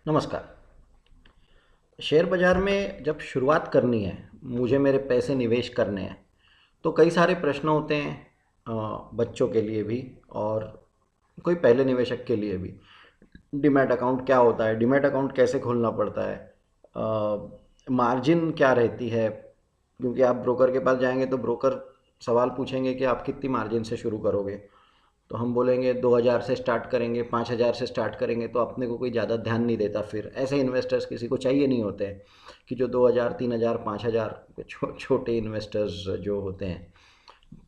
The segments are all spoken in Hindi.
नमस्कार। शेयर बाज़ार में जब शुरुआत करनी है, मुझे मेरे पैसे निवेश करने हैं, तो कई सारे प्रश्न होते हैं बच्चों के लिए भी और कोई पहले निवेशक के लिए भी। डीमैट अकाउंट क्या होता है? डीमैट अकाउंट कैसे खोलना पड़ता है? मार्जिन क्या रहती है? क्योंकि आप ब्रोकर के पास जाएंगे तो ब्रोकर सवाल पूछेंगे कि आप कितनी मार्जिन से शुरू करोगे। तो हम बोलेंगे 2000 से स्टार्ट करेंगे, 5000 से स्टार्ट करेंगे, तो अपने को कोई ज़्यादा ध्यान नहीं देता। फिर ऐसे इन्वेस्टर्स किसी को चाहिए नहीं होते हैं कि जो 2000 3000 5000 छोटे इन्वेस्टर्स जो होते हैं।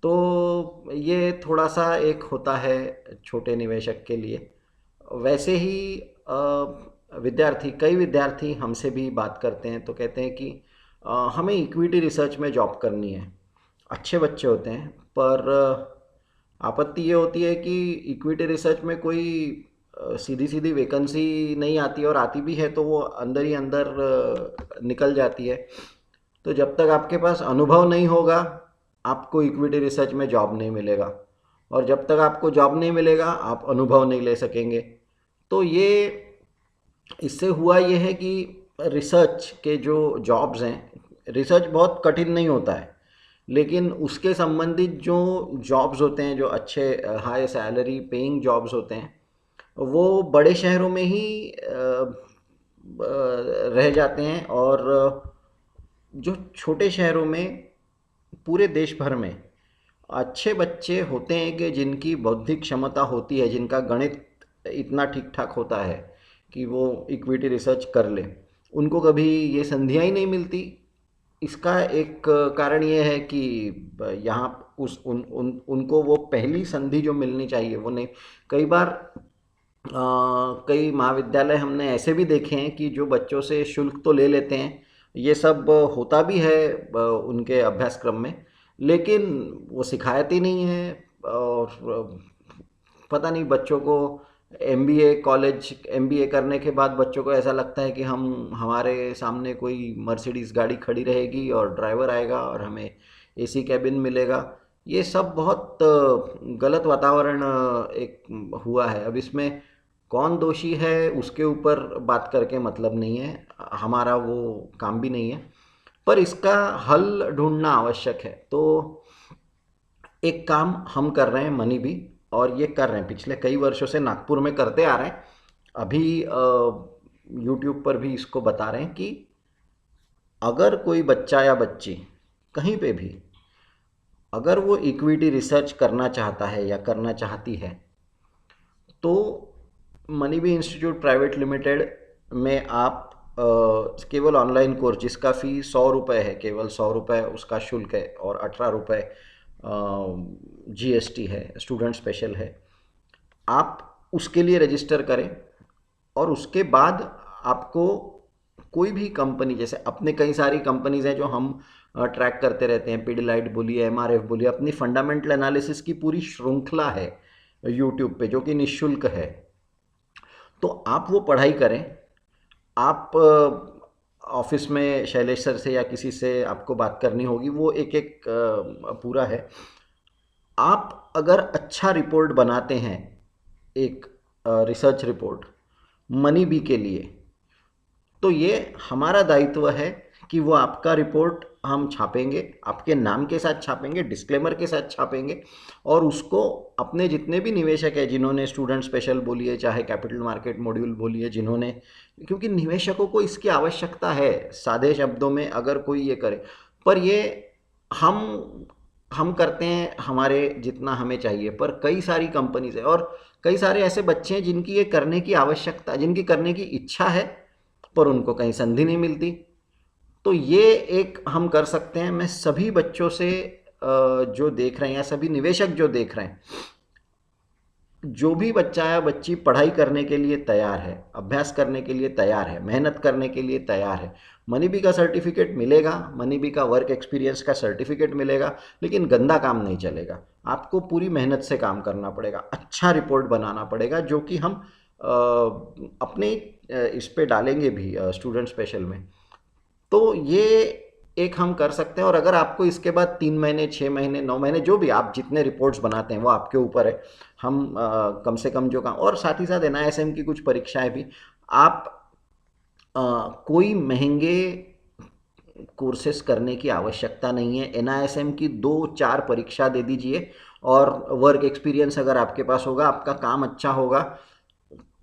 तो ये थोड़ा सा एक होता है छोटे निवेशक के लिए। वैसे ही कई विद्यार्थी हमसे भी बात करते हैं तो कहते हैं कि हमें इक्विटी रिसर्च में जॉब करनी है। अच्छे बच्चे होते हैं, पर आपत्ति ये होती है कि इक्विटी रिसर्च में कोई सीधी सीधी वैकेंसी नहीं आती, और आती भी है तो वो अंदर ही अंदर निकल जाती है। तो जब तक आपके पास अनुभव नहीं होगा, आपको इक्विटी रिसर्च में जॉब नहीं मिलेगा, और जब तक आपको जॉब नहीं मिलेगा आप अनुभव नहीं ले सकेंगे। तो ये इससे हुआ ये है कि रिसर्च के जो जॉब्स हैं, रिसर्च बहुत कठिन नहीं होता है, लेकिन उसके संबंधित जो जॉब्स होते हैं, जो अच्छे हाई सैलरी पेइंग जॉब्स होते हैं, वो बड़े शहरों में ही रह जाते हैं। और जो छोटे शहरों में, पूरे देश भर में अच्छे बच्चे होते हैं कि जिनकी बौद्धिक क्षमता होती है, जिनका गणित इतना ठीक ठाक होता है कि वो इक्विटी रिसर्च कर ले, उनको कभी ये संधियाँ ही नहीं मिलती। इसका एक कारण ये है कि यहाँ उस उन उन उनको वो पहली संधि जो मिलनी चाहिए वो नहीं। कई बार कई महाविद्यालय हमने ऐसे भी देखे हैं कि जो बच्चों से शुल्क तो ले लेते हैं, ये सब होता भी है उनके अभ्यासक्रम में, लेकिन वो सिखाती नहीं है। और पता नहीं, बच्चों को एमबीए करने के बाद बच्चों को ऐसा लगता है कि हम हमारे सामने कोई मर्सिडीज़ गाड़ी खड़ी रहेगी और ड्राइवर आएगा और हमें एसी कैबिन मिलेगा। ये सब बहुत गलत वातावरण एक हुआ है। अब इसमें कौन दोषी है उसके ऊपर बात करके मतलब नहीं है, हमारा वो काम भी नहीं है, पर इसका हल ढूंढना आवश्यक है। तो एक काम हम कर रहे हैं मनी भी, और ये कर रहे हैं पिछले कई वर्षों से, नागपुर में करते आ रहे हैं। अभी यूट्यूब पर भी इसको बता रहे हैं कि अगर कोई बच्चा या बच्ची कहीं पे भी, अगर वो इक्विटी रिसर्च करना चाहता है या करना चाहती है, तो money B institute private limited में आप केवल ऑनलाइन कोर्स जिसका फ़ी 100 रुपये है, केवल 100 रुपये उसका शुल्क है, और 18 रुपये जीएसटी है, स्टूडेंट स्पेशल है। आप उसके लिए रजिस्टर करें, और उसके बाद आपको कोई भी कंपनी, जैसे अपने कई सारी कंपनीज हैं जो हम ट्रैक करते रहते हैं, पीडीलाइट बोलिए, एमआरएफ बोलिए, अपनी फंडामेंटल एनालिसिस की पूरी श्रृंखला है यूट्यूब पे जो कि निःशुल्क है। तो आप वो पढ़ाई करें। आप ऑफिस में शैलेश सर से या किसी से आपको बात करनी होगी, वो एक एक पूरा है। आप अगर अच्छा रिपोर्ट बनाते हैं, एक रिसर्च रिपोर्ट मनी बी के लिए, तो ये हमारा दायित्व है कि वो आपका रिपोर्ट हम छापेंगे, आपके नाम के साथ छापेंगे, डिस्क्लेमर के साथ छापेंगे, और उसको अपने जितने भी निवेशक हैं, जिन्होंने स्टूडेंट स्पेशल बोलिए, चाहे कैपिटल मार्केट मॉड्यूल बोलिए, जिन्होंने, क्योंकि निवेशकों को इसकी आवश्यकता है, सादे शब्दों में अगर कोई ये करे, पर ये हम करते हैं हमारे जितना हमें चाहिए, पर कई सारी कंपनीज है और कई सारे ऐसे बच्चे हैं जिनकी ये करने की आवश्यकता, जिनकी करने की इच्छा है, पर उनको कहीं संधि नहीं मिलती। तो ये एक हम कर सकते हैं। मैं सभी बच्चों से जो देख रहे हैं, या सभी निवेशक जो देख रहे हैं, जो भी बच्चा या बच्ची पढ़ाई करने के लिए तैयार है, अभ्यास करने के लिए तैयार है, मेहनत करने के लिए तैयार है, मनी बी का सर्टिफिकेट मिलेगा, मनी बी का वर्क एक्सपीरियंस का सर्टिफिकेट मिलेगा, लेकिन गंदा काम नहीं चलेगा। आपको पूरी मेहनत से काम करना पड़ेगा, अच्छा रिपोर्ट बनाना पड़ेगा, जो कि हम अपने इस पे डालेंगे भी स्टूडेंट स्पेशल में। तो ये एक हम कर सकते हैं। और अगर आपको इसके बाद 3 महीने, 6 महीने, 9 महीने, जो भी आप जितने रिपोर्ट्स बनाते हैं वो आपके ऊपर है। हम कम से कम जो काम, और साथ ही साथ एनआईएसएम की कुछ परीक्षाएं भी, आप कोई महंगे कोर्सेस करने की आवश्यकता नहीं है। NISM की 2-4 परीक्षा दे दीजिए और वर्क एक्सपीरियंस अगर आपके पास होगा, आपका काम अच्छा होगा।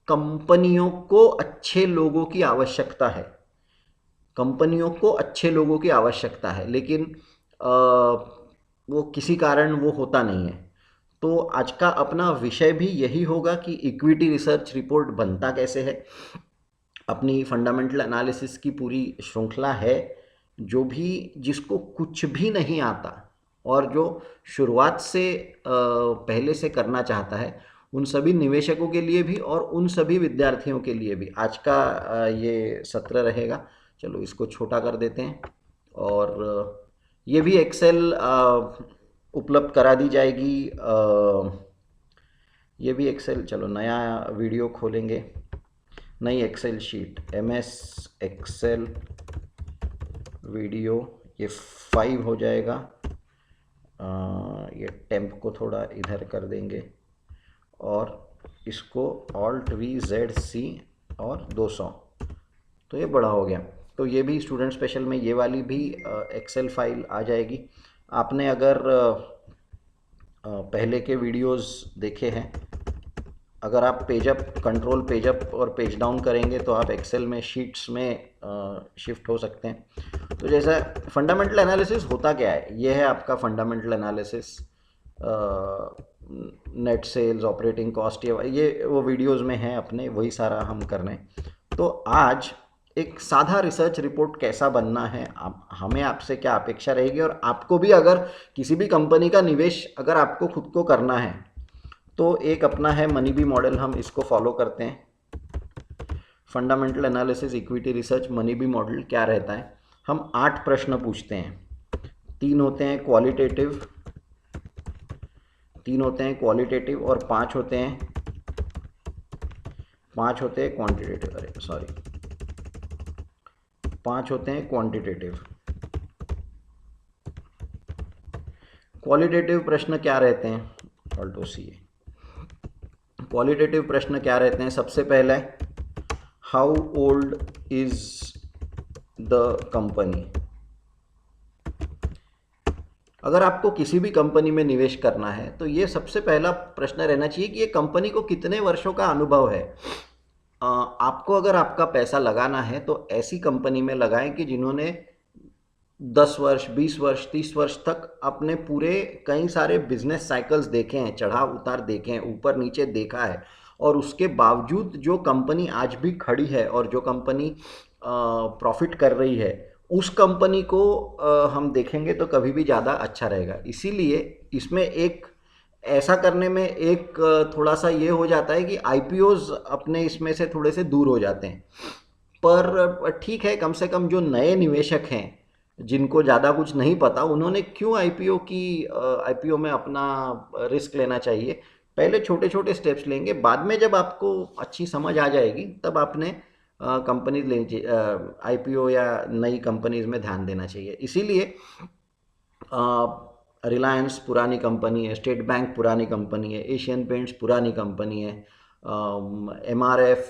कंपनियों को अच्छे लोगों की आवश्यकता है, कंपनियों को अच्छे लोगों की आवश्यकता है, लेकिन वो किसी कारण वो होता नहीं है। तो आज का अपना विषय भी यही होगा कि इक्विटी रिसर्च रिपोर्ट बनता कैसे है। अपनी फंडामेंटल एनालिसिस की पूरी श्रृंखला है। जो भी जिसको कुछ भी नहीं आता और जो शुरुआत से पहले से करना चाहता है, उन सभी निवेशकों के लिए भी और उन सभी विद्यार्थियों के लिए भी आज का ये सत्र रहेगा। चलो इसको छोटा कर देते हैं और ये भी एक्सेल उपलब्ध करा दी जाएगी। ये भी एक्सेल, चलो नया वीडियो खोलेंगे, नई Excel sheet, MS Excel video, ये 5 हो जाएगा। ये टेम्प को थोड़ा इधर कर देंगे और इसको Alt+V+Z+C और 200, तो ये बड़ा हो गया। तो ये भी स्टूडेंट स्पेशल में ये वाली भी एक्सेल फाइल आ जाएगी। आपने अगर पहले के वीडियोस देखे हैं, अगर आप page up, control page up और पेज डाउन करेंगे तो आप एक्सेल में शीट्स में शिफ्ट हो सकते हैं। तो जैसा फंडामेंटल एनालिसिस होता क्या है, ये है आपका fundamental analysis, net sales, operating cost, ये वो वीडियोस में है अपने, वही सारा हम कर रहे हैं। तो आज एक साधा रिसर्च रिपोर्ट कैसा बनना है, हमें आपसे क्या अपेक्षा रहेगी, और आपको भी अगर किसी भी कंपनी का निवेश अगर आपको खुद को करना है तो एक अपना है मनी बी मॉडल, हम इसको फॉलो करते हैं। Fundamental analysis, equity research, money B model क्या रहता है, हम 8 प्रश्न पूछते हैं। 3 होते हैं क्वालिटेटिव, 3 होते हैं क्वालिटेटिव और 5 होते हैं क्वांटिटेटिव, अरे सॉरी 5 होते हैं क्वांटिटेटिव। क्वालिटेटिव प्रश्न क्या रहते हैं, ऑल्टो सी, क्वालिटेटिव प्रश्न क्या रहते हैं, सबसे पहला है how old is the company. अगर आपको किसी भी कंपनी में निवेश करना है तो ये सबसे पहला प्रश्न रहना चाहिए कि ये कंपनी को कितने वर्षों का अनुभव है। आपको अगर आपका पैसा लगाना है तो ऐसी कंपनी में लगाएं कि जिन्होंने 10 वर्ष, 20 वर्ष, 30 वर्ष तक अपने पूरे कई सारे बिजनेस साइकिल्स देखे हैं, चढ़ाव उतार देखे हैं, ऊपर नीचे देखा है, और उसके बावजूद जो कंपनी आज भी खड़ी है और जो कंपनी प्रॉफिट कर रही है, उस कंपनी को हम देखेंगे तो कभी भी ज़्यादा अच्छा रहेगा। इसीलिए इसमें एक ऐसा करने में एक थोड़ा सा ये हो जाता है कि IPOs अपने इसमें से थोड़े से दूर हो जाते हैं, पर ठीक है, कम से कम जो नए निवेशक हैं जिनको ज़्यादा कुछ नहीं पता, उन्होंने क्यों IPO में अपना रिस्क लेना चाहिए। पहले छोटे छोटे स्टेप्स लेंगे, बाद में जब आपको अच्छी समझ आ जाएगी तब आपने कंपनीज ले IPO या नई कंपनीज में ध्यान देना चाहिए। इसीलिए रिलायंस पुरानी कंपनी है, स्टेट बैंक पुरानी कंपनी है, एशियन पेंट्स पुरानी कंपनी है, MRF,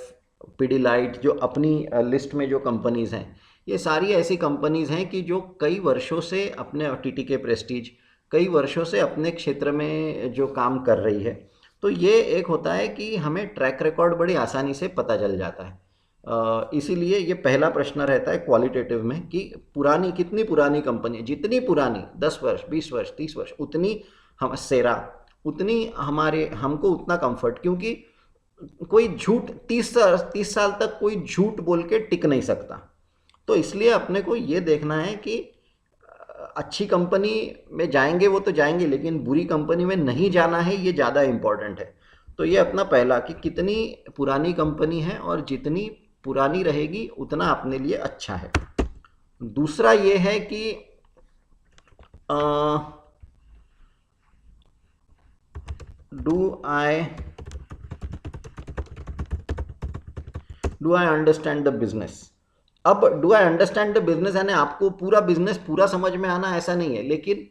पिडिलाइट जो अपनी लिस्ट में जो कंपनीज़ हैं, ये सारी ऐसी कंपनीज़ हैं कि जो कई वर्षों से अपने, TTK प्रेस्टीज कई वर्षों से अपने क्षेत्र में जो काम कर रही है। तो ये एक होता है कि हमें ट्रैक रिकॉर्ड बड़ी आसानी से पता चल जाता है। इसीलिए ये पहला प्रश्न रहता है क्वालिटेटिव में कि पुरानी, कितनी पुरानी कंपनी है, जितनी पुरानी 10 वर्ष, 20 वर्ष, 30 वर्ष, उतनी हम सेरा, उतनी हमको उतना कंफर्ट, क्योंकि कोई झूठ 30 साल तक कोई झूठ बोल के टिक नहीं सकता। तो इसलिए अपने को ये देखना है कि अच्छी कंपनी में जाएंगे वो तो जाएंगे, लेकिन बुरी कंपनी में नहीं जाना है, ये ज़्यादा इम्पोर्टेंट है। तो ये अपना पहला कि कितनी पुरानी कंपनी है, और जितनी पुरानी रहेगी उतना अपने लिए अच्छा है। दूसरा ये है कि do I understand the business. अब do I understand the business यानी आपको पूरा बिजनेस पूरा समझ में आना ऐसा नहीं है, लेकिन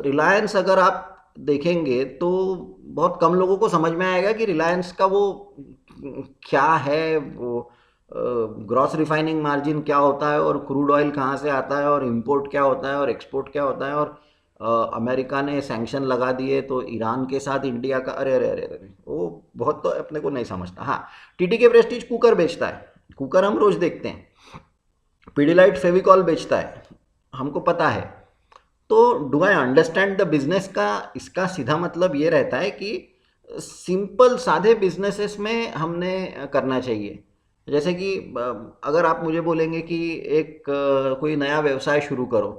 रिलायंस अगर आप देखेंगे तो बहुत कम लोगों को समझ में आएगा कि रिलायंस का वो क्या है, वो ग्रॉस रिफाइनिंग मार्जिन क्या होता है और क्रूड ऑयल कहाँ से आता है और इंपोर्ट क्या होता है और एक्सपोर्ट क्या होता है, और अमेरिका ने सैंक्शन लगा दिए तो ईरान के साथ इंडिया का, अरे अरे अरे अरे, वो बहुत तो अपने को नहीं समझता। हाँ, टीटीके प्रेस्टीज कुकर बेचता है, कुकर हम रोज देखते हैं। पीडीलाइट फेविकॉल बेचता है, हमको पता है। तो do I understand the business का इसका सीधा मतलब ये रहता है कि सिंपल सादे बिजनेसेस में हमने करना चाहिए। जैसे कि अगर आप मुझे बोलेंगे कि एक कोई नया व्यवसाय शुरू करो,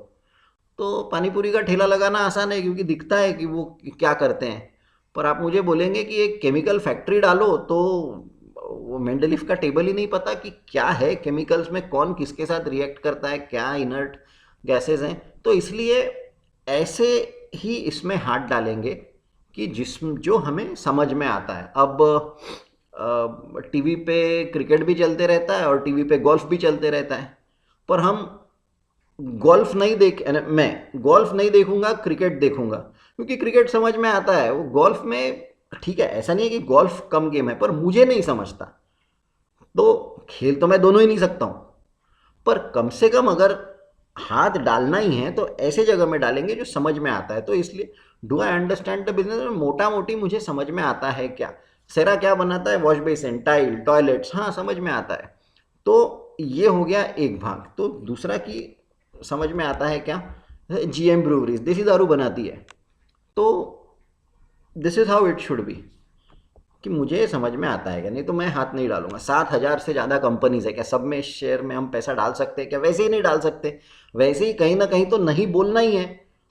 तो पानी पूरी का ठेला लगाना आसान है क्योंकि दिखता है कि वो क्या करते हैं। पर आप मुझे बोलेंगे कि एक केमिकल फैक्ट्री डालो, तो वो मेंडलीफ का टेबल ही नहीं पता कि क्या है केमिकल्स में, कौन किसके साथ रिएक्ट करता है, क्या इनर्ट गैसेस हैं। तो इसलिए ऐसे ही इसमें हाथ डालेंगे कि जिसम जो हमें समझ में आता है। अब टीवी पे क्रिकेट भी चलते रहता है और टीवी पे गोल्फ भी चलते रहता है, पर हम गोल्फ नहीं देख मैं गोल्फ नहीं देखूंगा, क्रिकेट देखूंगा, क्योंकि क्रिकेट समझ में आता है। वो गोल्फ में ठीक है, ऐसा नहीं है कि गोल्फ कम गेम है, पर मुझे नहीं समझता, तो खेल तो मैं दोनों ही नहीं सकता हूं। पर कम से कम अगर हाथ डालना ही है तो ऐसे जगह में डालेंगे जो समझ में आता है। तो इसलिए do I understand the business, मोटा मोटी मुझे समझ में आता है क्या सेरा क्या बनाता है, वॉश बेसिन, टाइल, टॉयलेट्स, हाँ समझ में आता है। तो ये हो गया एक भाग। तो दूसरा की समझ में आता है क्या, जीएम ब्रूवरीज देसी दारू बनाती है, तो this is how it should be, कि मुझे समझ में आता है क्या, नहीं तो मैं हाथ नहीं डालूंगा। 7,000 से ज़्यादा कंपनीज है, क्या सब में शेयर में हम पैसा डाल सकते हैं क्या? वैसे ही नहीं डाल सकते, वैसे ही कहीं ना कहीं तो नहीं बोलना ही है।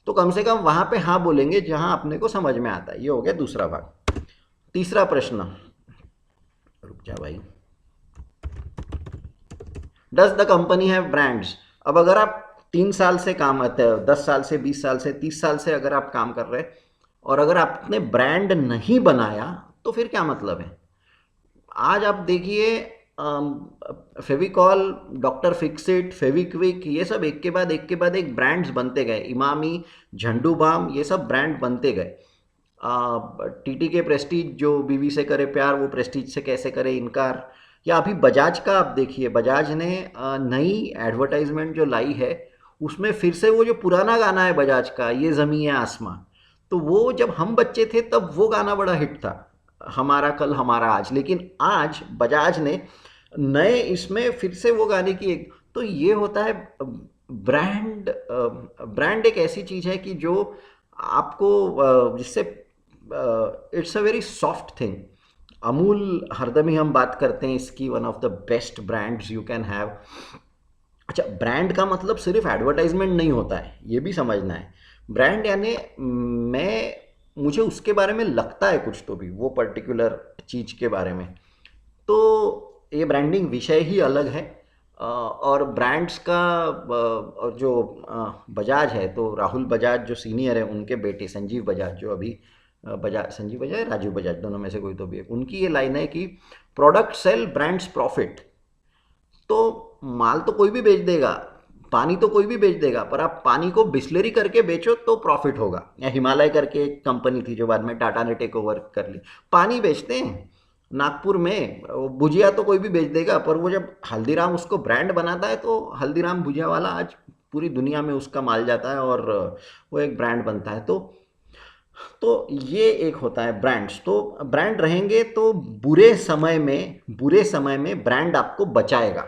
तो कम से कम वहाँ पे हाँ बोलेंगे जहाँ अपने को समझ में आता है। ये हो गया दूसरा भाग। तीसरा प्रश्न, रुक जा भाई, does the company have brands? अब अगर आप 3 साल से काम करते हैं, 10 साल से, 20 साल से, 30 साल से अगर आप काम कर रहे हैं और अगर आपने ब्रांड नहीं बनाया, तो फिर क्या मतलब है? आज आप देखिए, फेविकॉल, डॉक्टर फिक्सिट, फेविक्विक, ये सब एक के बाद एक के बाद एक ब्रांड्स बनते गए। इमामी, झंडू बाम, ये सब ब्रांड बनते गए। टीटी के प्रेस्टीज, जो बीवी से करे प्यार वो प्रेस्टीज से कैसे करे इनकार। या अभी बजाज का आप देखिए, बजाज ने नई एडवर्टाइजमेंट जो लाई है, उसमें फिर से वो जो पुराना गाना है बजाज का, ये ज़मीं है आसमां, तो वो जब हम बच्चे थे तब वो गाना बड़ा हिट था, हमारा कल हमारा आज। लेकिन आज बजाज ने नए इसमें फिर से वो गाने की एक, तो ये होता है ब्रांड। ब्रांड एक ऐसी चीज़ है कि जो आपको जिससे it's a very soft thing. Amul हरदम ही हम बात करते हैं इसकी, one of the best brands you can have. अच्छा, ब्रांड का मतलब सिर्फ एडवर्टाइजमेंट नहीं होता है, ये भी समझना है। ब्रांड यानी मुझे उसके बारे में लगता है कुछ, तो भी वो पर्टिकुलर चीज़ के बारे में, तो ये ब्रांडिंग विषय ही अलग है। और ब्रांड्स का और जो बजाज है, तो राहुल बजाज जो सीनियर है, उनके बेटे संजीव बजाज, जो अभी बजाज, संजीव बजाज, राजीव बजाज, दोनों में से कोई तो भी है, उनकी ये लाइन है कि प्रोडक्ट सेल, ब्रांड्स प्रॉफिट। तो माल तो कोई भी बेच देगा, पानी तो कोई भी बेच देगा, पर आप पानी को बिस्लरी करके बेचो तो प्रॉफिट होगा। या हिमालय करके एक कंपनी थी जो बाद में टाटा ने टेक ओवर कर ली, पानी बेचते हैं नागपुर में, भुजिया तो कोई भी बेच देगा, पर वो जब हल्दीराम उसको ब्रांड बनाता है तो हल्दीराम भुजिया वाला आज पूरी दुनिया में उसका माल जाता है और वो एक ब्रांड बनता है। तो ये एक होता है ब्रांड्स। तो ब्रांड रहेंगे तो बुरे समय में ब्रांड आपको बचाएगा।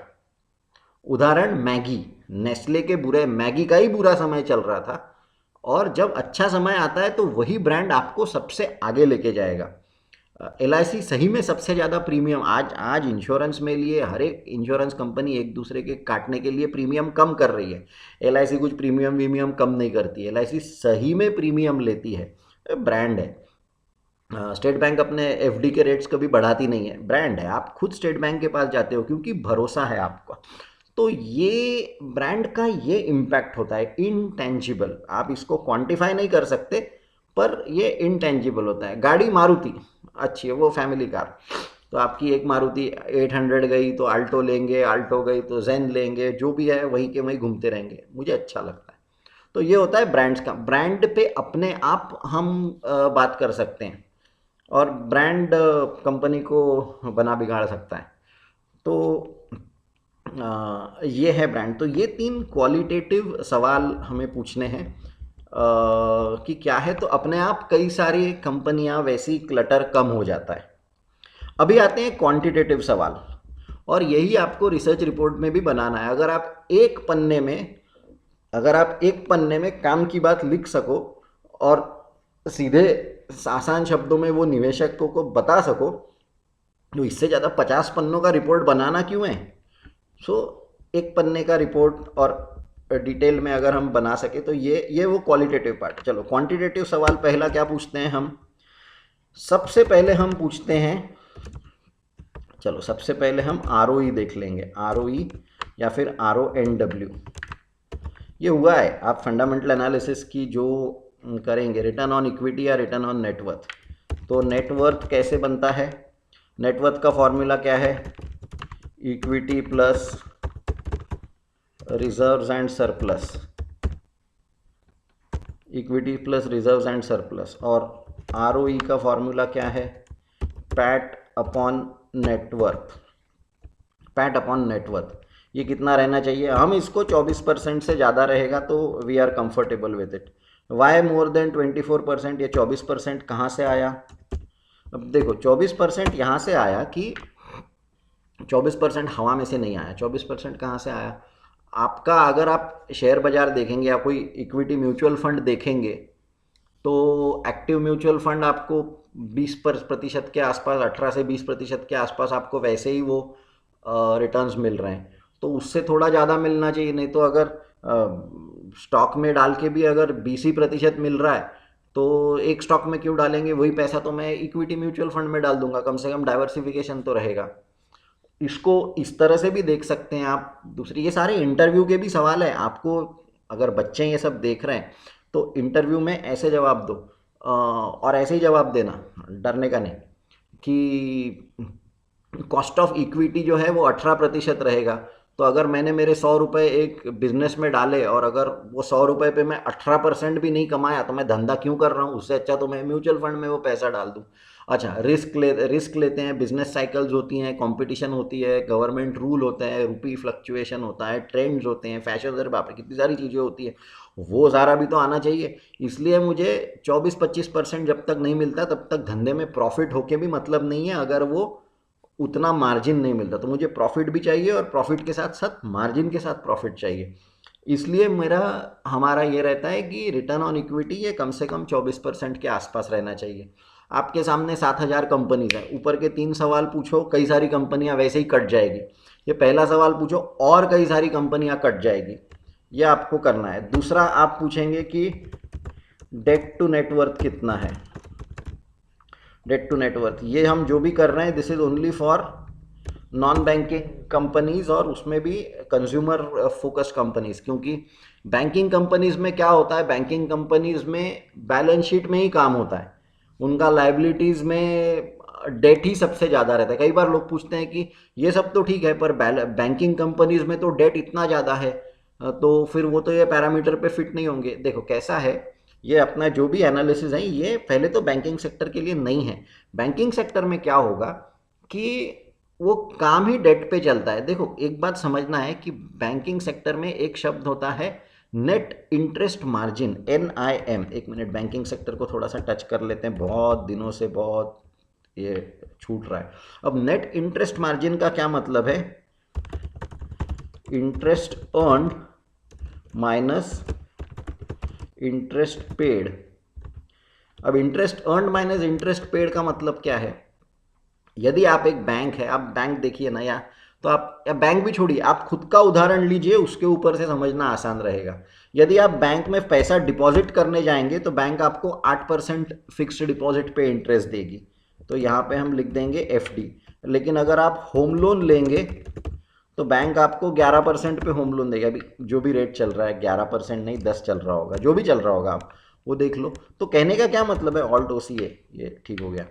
उदाहरण मैगी, नेस्ले के बुरे, मैगी का ही बुरा समय चल रहा था, और जब अच्छा समय आता है तो वही ब्रांड आपको सबसे आगे लेके जाएगा। LIC सही में सबसे ज़्यादा प्रीमियम आज इंश्योरेंस में लिए, हर एक इंश्योरेंस कंपनी एक दूसरे के काटने के लिए प्रीमियम कम कर रही है। LIC कुछ प्रीमियम वीमियम कम नहीं करती है, LIC सही में प्रीमियम लेती है, ब्रांड है। स्टेट बैंक अपने FD के रेट्स कभी बढ़ाती नहीं है, ब्रांड है। आप खुद स्टेट बैंक के पास जाते हो क्योंकि भरोसा है आपका। तो ये ब्रांड का ये इम्पैक्ट होता है, इनटेंजिबल, आप इसको क्वांटिफाई नहीं कर सकते, पर ये इनटेंजिबल होता है। गाड़ी मारुति अच्छी है, वो फैमिली कार, तो आपकी एक मारुति 800 गई तो आल्टो लेंगे, आल्टो गई तो जेन लेंगे, जो भी है वहीं के वहीं घूमते रहेंगे, मुझे अच्छा लगता है। तो ये होता है ब्रांड्स का। ब्रांड पे अपने आप हम बात कर सकते हैं, और ब्रांड कंपनी को बना बिगाड़ सकता है। तो ये है ब्रांड। तो ये 3 क्वालिटेटिव सवाल हमें पूछने हैं कि क्या है, तो अपने आप कई सारी कंपनियां वैसी क्लटर कम हो जाता है। अभी आते हैं क्वांटिटेटिव सवाल, और यही आपको रिसर्च रिपोर्ट में भी बनाना है। अगर आप एक पन्ने में काम की बात लिख सको और सीधे आसान शब्दों में वो निवेशकों को बता सको, तो इससे ज़्यादा 50 पन्नों का रिपोर्ट बनाना क्यों है। एक पन्ने का रिपोर्ट और डिटेल में अगर हम बना सके तो ये वो क्वालिटेटिव पार्ट। चलो क्वांटिटेटिव सवाल पहला क्या पूछते हैं हम, सबसे पहले हम पूछते हैं, चलो सबसे पहले हम ROE देख लेंगे, ROE या फिर RONW। ये हुआ है, आप फंडामेंटल एनालिसिस की जो करेंगे, रिटर्न ऑन इक्विटी या रिटर्न ऑन नेटवर्थ। तो नेटवर्थ कैसे बनता है, नेटवर्थ का फॉर्मूला क्या है, equity plus reserves and surplus, equity plus reserves and surplus. और ROE का फॉर्मूला क्या है, PAT upon net worth, PAT upon net worth. ये कितना रहना चाहिए, हम इसको 24% से ज़्यादा रहेगा तो we are comfortable with it. Why more than 24%, ये 24% कहाँ से आया। अब देखो 24% यहाँ से आया कि 24% हवा में से नहीं आया, 24% कहाँ से आया आपका। अगर आप शेयर बाजार देखेंगे या कोई इक्विटी म्यूचुअल फंड देखेंगे तो एक्टिव म्यूचुअल फंड आपको 20% के आसपास, 18 से 20% के आसपास आपको वैसे ही वो रिटर्न्स मिल रहे हैं। तो उससे थोड़ा ज़्यादा मिलना चाहिए, नहीं तो अगर स्टॉक में डाल के भी अगर 20% मिल रहा है तो एक स्टॉक में क्यों डालेंगे, वही पैसा तो मैं इक्विटी म्यूचुअल फंड में डाल दूंगा, कम से कम डाइवर्सिफिकेशन तो रहेगा। इसको इस तरह से भी देख सकते हैं आप। दूसरी, ये सारे इंटरव्यू के भी सवाल है, आपको अगर बच्चे ये सब देख रहे हैं तो इंटरव्यू में ऐसे जवाब दो और ऐसे ही जवाब देना, डरने का नहीं, कि कॉस्ट ऑफ इक्विटी जो है वो 18% रहेगा। तो अगर मैंने मेरे 100 रुपये एक बिजनेस में डाले और अगर वो 100 रुपये पे मैं 18% भी नहीं कमाया तो मैं धंधा क्यों कर रहा हूँ, उससे अच्छा तो मैं म्यूचुअल फंड में वो पैसा डाल दूँ। अच्छा, रिस्क लेते हैं, बिजनेस साइकिल्स होती हैं, कंपटीशन होती है, गवर्नमेंट रूल होता है, रुपी फ्लक्चुएशन होता है, ट्रेंड्स होते हैं, फैशन, अरे बाप रे कितनी सारी चीज़ें होती है, वो सारा भी तो आना चाहिए। इसलिए मुझे 24-25% जब तक नहीं मिलता तब तक धंधे में प्रॉफिट होके भी मतलब नहीं है, अगर वो उतना मार्जिन नहीं मिलता। तो मुझे प्रॉफिट भी चाहिए और प्रॉफिट के साथ साथ मार्जिन के साथ प्रॉफिट चाहिए। इसलिए हमारा ये रहता है कि रिटर्न ऑन इक्विटी ये कम से कम 24% के आसपास रहना चाहिए। आपके सामने 7000 कंपनीज हैं, ऊपर के 3 सवाल पूछो, कई सारी कंपनियां वैसे ही कट जाएगी। ये पहला सवाल पूछो और कई सारी कंपनियां कट जाएगी, ये आपको करना है। दूसरा आप पूछेंगे कि डेट टू नेटवर्थ कितना है, डेट टू नेटवर्थ, ये हम जो भी कर रहे हैं this is only for non banking companies और उसमें भी कंज्यूमर फोकस्ड कंपनीज। क्योंकि बैंकिंग कंपनीज में क्या होता है, बैंकिंग कंपनीज में बैलेंस शीट में ही काम होता है, उनका लाइबिलिटीज में डेट ही सबसे ज़्यादा रहता है। कई बार लोग पूछते हैं कि ये सब तो ठीक है पर बैंकिंग कंपनीज में तो डेट इतना ज़्यादा है, तो फिर वो तो ये पैरामीटर पे फिट नहीं होंगे। देखो कैसा है, ये अपना जो भी एनालिसिस है ये पहले तो बैंकिंग सेक्टर के लिए नहीं है। बैंकिंग सेक्टर में क्या होगा कि वो काम ही डेट पे चलता है। देखो एक बात समझना है कि बैंकिंग सेक्टर में एक शब्द होता है नेट इंटरेस्ट मार्जिन, NIM। एक मिनट, बैंकिंग सेक्टर को थोड़ा सा टच कर लेते हैं, बहुत दिनों से बहुत ये छूट रहा है। अब नेट इंटरेस्ट मार्जिन का क्या मतलब है, interest earned minus interest paid. अब interest earned minus interest paid का मतलब क्या है, यदि आप एक बैंक है, आप बैंक देखिए ना, या तो आप, या बैंक भी छोड़िए, आप खुद का उदाहरण लीजिए, उसके ऊपर से समझना आसान रहेगा। यदि आप बैंक में पैसा डिपॉजिट करने जाएंगे तो बैंक आपको 8% फिक्स्ड डिपॉजिट पे इंटरेस्ट देगी, तो यहाँ पे हम लिख देंगे FD। लेकिन अगर आप होम लोन लेंगे तो बैंक आपको 11% पे होम लोन देगा। अभी जो भी रेट चल रहा है, 11% नहीं 10 चल रहा होगा, जो भी चल रहा होगा आप वो देख लो। तो कहने का क्या मतलब है, ऑल्ट OCA ये ठीक हो गया।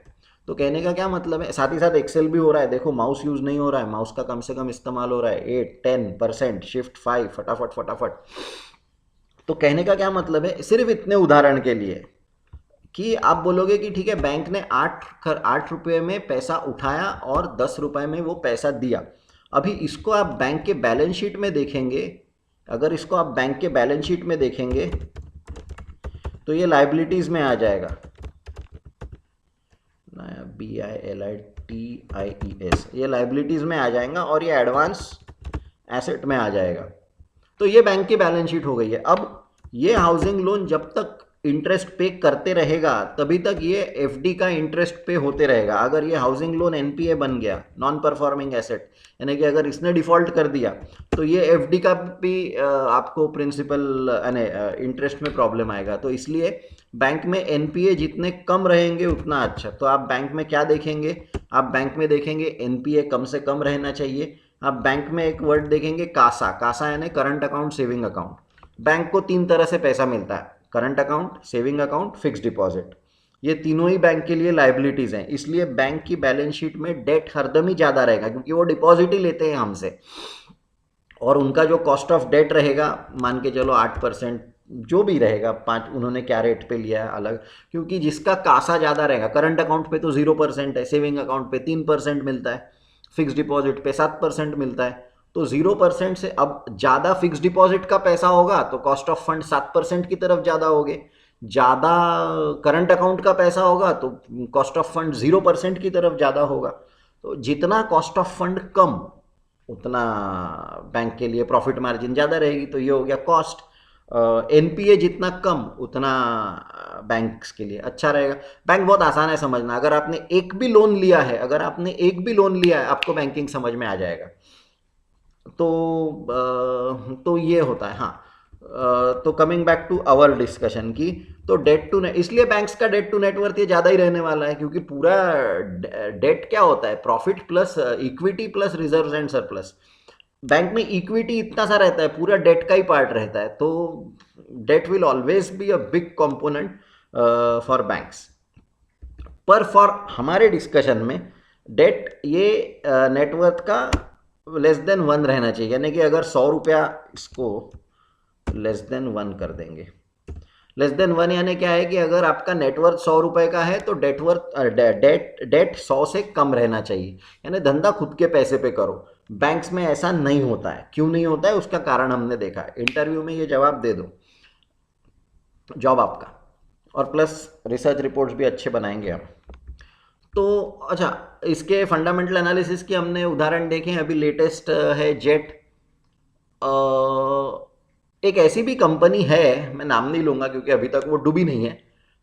तो कहने का क्या मतलब है, साथ ही साथ एक्सेल भी हो रहा है। देखो माउस यूज़ नहीं हो रहा है, माउस का कम से कम इस्तेमाल हो रहा है, 8-10%, शिफ्ट 5 फटाफट फटाफट। तो कहने का क्या मतलब है, सिर्फ इतने उदाहरण के लिए कि आप बोलोगे कि ठीक है बैंक ने 8 रुपये में पैसा उठाया और 10 रुपये में वो पैसा दिया। अभी इसको आप बैंक के बैलेंस शीट में देखेंगे, अगर इसको आप बैंक के बैलेंस शीट में देखेंगे तो ये लाइबिलिटीज़ में आ जाएगा, BILITIES, ये लाइबिलिटीज़ में आ जाएगा और ये एडवांस एसेट में आ जाएगा। तो ये बैंक की बैलेंस शीट हो गई है। अब ये हाउसिंग लोन जब तक इंटरेस्ट पे करते रहेगा तभी तक ये एफडी का इंटरेस्ट पे होते रहेगा। अगर ये हाउसिंग लोन एनपीए बन गया, नॉन परफॉर्मिंग एसेट, यानी कि अगर इसने डिफॉल्ट कर दिया तो ये एफडी का भी आपको प्रिंसिपल यानी इंटरेस्ट में प्रॉब्लम आएगा। तो इसलिए बैंक में एनपीए जितने कम रहेंगे उतना अच्छा। तो आप बैंक में क्या देखेंगे, आप बैंक में देखेंगे एनपीए कम से कम रहना चाहिए। आप बैंक में एक वर्ड देखेंगे कासा, कासा यानी current account, saving account. Bank को 3 तरह से पैसा मिलता है, current account, saving account, fix deposit. ये तीनों ही बैंक के लिए लाइबिलिटीज़ हैं। इसलिए बैंक की बैलेंस शीट में डेट हरदम ही ज़्यादा रहेगा क्योंकि वो डिपॉजिट ही लेते हैं हमसे, और उनका जो कॉस्ट ऑफ डेट रहेगा मान के चलो 8%, जो भी रहेगा, 5 उन्होंने क्या रेट पे लिया है अलग, क्योंकि जिसका कासा ज़्यादा रहेगा, करंट अकाउंट पे तो 0% है, सेविंग अकाउंट पे 3% मिलता है, फिक्स डिपॉजिट पे 7% मिलता है। तो 0% से अब ज़्यादा फिक्स डिपॉजिट का पैसा होगा तो कॉस्ट ऑफ फंड 7% की तरफ ज़्यादा होगे, ज़्यादा करंट अकाउंट का पैसा होगा तो कॉस्ट ऑफ फंड 0% की तरफ ज़्यादा होगा। तो जितना कॉस्ट ऑफ फंड कम उतना बैंक के लिए प्रॉफिट मार्जिन ज़्यादा रहेगी। तो ये हो गया कॉस्ट। एनपीए जितना कम उतना बैंक्स के लिए अच्छा रहेगा। बैंक बहुत आसान है समझना। अगर आपने एक भी लोन लिया है, अगर आपने एक भी लोन लिया है, आपको बैंकिंग समझ में आ जाएगा। तो ये होता है। हाँ, तो coming back to our discussion की, तो डेट टू नेट, इसलिए बैंक्स का डेट टू नेटवर्थ ये ज़्यादा ही रहने वाला है क्योंकि पूरा डेट क्या होता है, profit plus equity plus reserve and surplus. Bank में इक्विटी इतना सा रहता है, पूरा डेट का ही पार्ट रहता है। तो debt will always be a big component for banks. पर फॉर हमारे डिस्कशन में डेट ये नेटवर्थ का लेस देन 1 रहना चाहिए, यानी कि अगर 100 रुपया, इसको लेस देन 1 कर देंगे। लेस देन 1 यानी क्या है कि अगर आपका नेटवर्थ 100 रुपये का है तो डेट 100 से कम रहना चाहिए, यानी धंधा खुद के पैसे पे करो। बैंक्स में ऐसा नहीं होता है। क्यों नहीं होता है उसका कारण हमने देखा है, इंटरव्यू में ये जवाब दे दो, जॉब आपका, और प्लस रिसर्च रिपोर्ट्स भी अच्छे बनाएंगे हम। तो अच्छा, इसके फंडामेंटल एनालिसिस के हमने उदाहरण देखे हैं। अभी लेटेस्ट है जेट, एक ऐसी भी कंपनी है, मैं नाम नहीं लूँगा क्योंकि अभी तक वो डूबी नहीं है,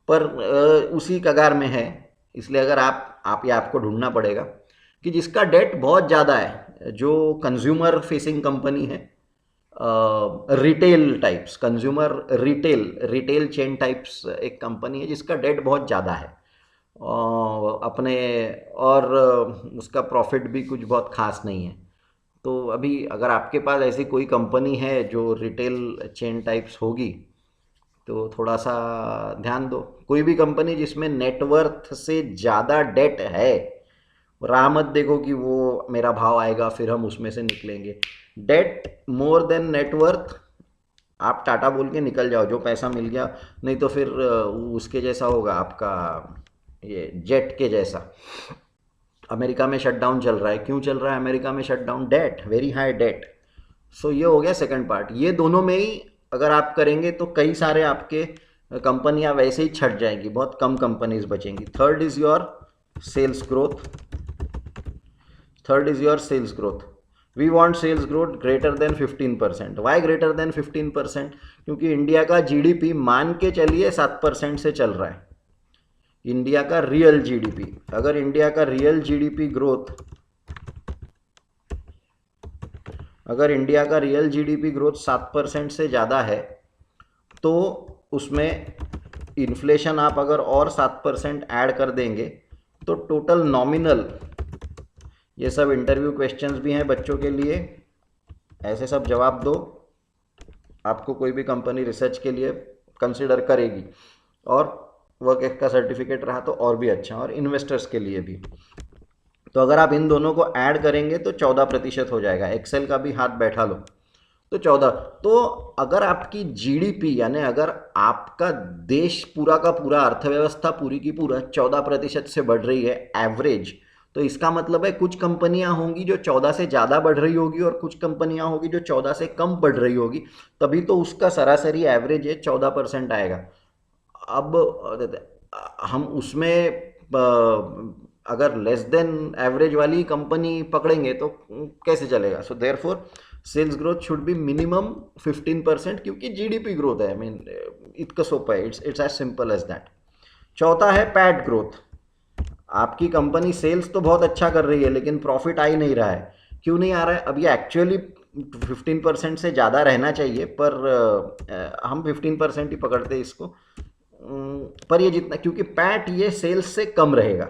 पर उसी कगार में है, इसलिए अगर आप या आपको ढूंढना पड़ेगा कि जिसका डेट बहुत ज़्यादा है, जो कंज्यूमर फेसिंग कंपनी है, retail types, consumer retail chain types एक कंपनी है जिसका डेट बहुत ज़्यादा है अपने, और उसका प्रॉफिट भी कुछ बहुत खास नहीं है। तो अभी अगर आपके पास ऐसी कोई कंपनी है जो रिटेल चेन टाइप्स होगी तो थोड़ा सा ध्यान दो। कोई भी कंपनी जिसमें नेटवर्थ से ज़्यादा डेट है, राह मत देखो कि वो मेरा भाव आएगा फिर हम उसमें से निकलेंगे। डेट मोर देन नेटवर्थ, आप टाटा बोल के निकल जाओ, जो पैसा मिल गया, नहीं तो फिर उसके जैसा होगा आपका, ये जेट के जैसा। अमेरिका में शटडाउन चल रहा है, क्यों चल रहा है अमेरिका में shutdown? Debt, very high debt. So ये हो गया सेकंड पार्ट। ये दोनों में ही अगर आप करेंगे तो कई सारे आपके कंपनियां वैसे ही छट जाएंगी, बहुत कम कंपनीज बचेंगी। Third is your sales growth, third is your sales growth. We want sales growth greater than 15%। Why greater than 15%? क्योंकि इंडिया का जीडीपी मान के चलिए 7% से चल रहा है, इंडिया का रियल जीडीपी। अगर इंडिया का रियल जीडीपी ग्रोथ, अगर इंडिया का रियल जीडीपी ग्रोथ 7% से ज़्यादा है तो उसमें इन्फ्लेशन आप अगर और 7% ऐड कर देंगे तो टोटल नॉमिनल, ये सब इंटरव्यू क्वेश्चंस भी हैं बच्चों के लिए, ऐसे सब जवाब दो, आपको कोई भी कंपनी रिसर्च के लिए कंसिडर करेगी, और वर्क का सर्टिफिकेट रहा तो और भी अच्छा, और इन्वेस्टर्स के लिए भी। तो अगर आप इन दोनों को ऐड करेंगे तो 14% हो जाएगा। एक्सेल का भी हाथ बैठा लो तो 14। तो अगर आपकी जीडीपी, यानी अगर आपका देश पूरा का पूरा, अर्थव्यवस्था पूरी की पूरा 14% से बढ़ रही है एवरेज, तो इसका मतलब है कुछ कंपनियां होंगी जो 14 से ज़्यादा बढ़ रही होगी और कुछ कंपनियां होगी जो 14 से कम बढ़ रही होगी, तभी तो उसका सरासरी एवरेज है 14% आएगा। अब हम उसमें अगर लेस देन एवरेज वाली कंपनी पकड़ेंगे तो कैसे चलेगा? So therefore sales growth should be minimum 15%, क्योंकि जीडीपी ग्रोथ है। आई मीन इतना सोपा है, it's as simple as that. चौथा है पैट ग्रोथ। आपकी कंपनी सेल्स तो बहुत अच्छा कर रही है लेकिन प्रॉफिट आ ही नहीं रहा है। क्यों नहीं आ रहा है? अब ये एक्चुअली 15% से ज़्यादा रहना चाहिए, पर हम 15% ही पकड़ते हैं इसको। पर ये जितना, क्योंकि पैट ये सेल्स से कम रहेगा,